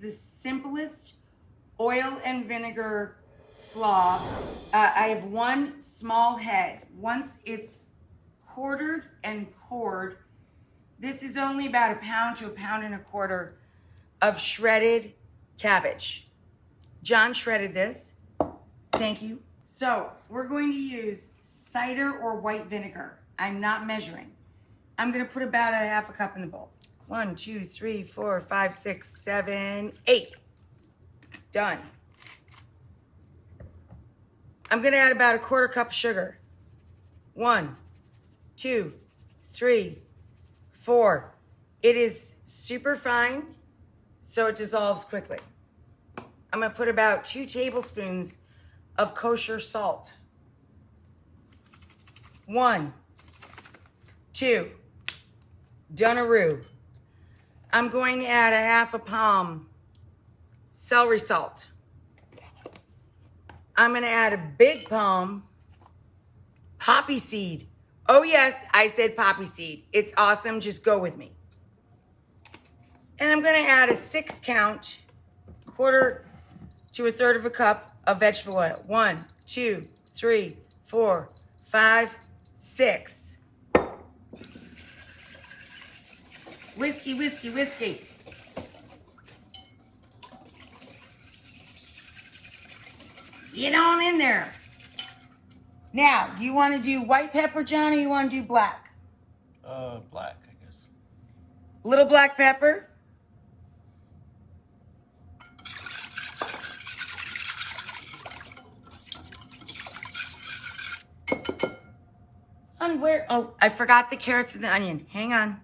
the simplest oil and vinegar slaw. I have one small head. Once it's quartered and cored, this is only about 1 pound to 1.25 pounds of shredded cabbage. John shredded this. Thank you. So we're going to use cider or white vinegar. I'm not measuring. I'm going to put about 1/2 cup in the bowl. 1, 2, 3, 4, 5, 6, 7, 8. Done. I'm going to add about 1/4 cup of sugar. 1, 2, 3, 4. It is super fine, so it dissolves quickly. I'm going to put about 2 tablespoons of kosher salt. 1, 2. Dunaroo. I'm going to add 1/2 palm celery salt. I'm going to add a big palm poppy seed. Oh yes, I said poppy seed. It's awesome. Just go with me. And I'm going to add a 6 count, 1/4 to 1/3 cup of vegetable oil. 1, 2, 3, 4, 5, 6. Whiskey, whiskey, whiskey. Get on in there. Now, do you want to do white pepper, John, or you want to do black? Black, I guess. Little black pepper. On where? Oh, I forgot the carrots and the onion. Hang on.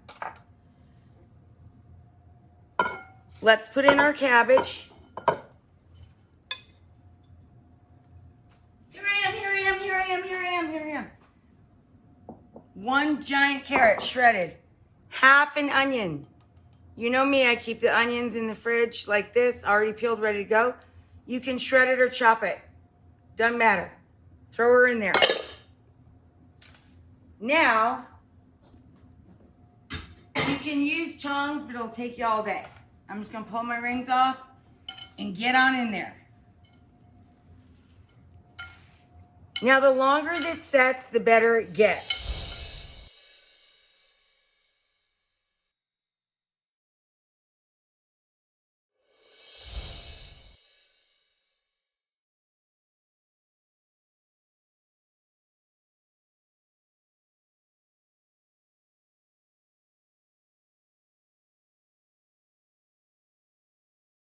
Let's put in our cabbage. Here I am, here I am, here I am, here I am, here I am. 1 giant carrot shredded. 1/2 an onion. You know me, I keep the onions in the fridge like this, already peeled, ready to go. You can shred it or chop it. Doesn't matter. Throw her in there. Now, you can use tongs, but it'll take you all day. I'm just going to pull my rings off and get on in there. Now, the longer this sets, the better it gets.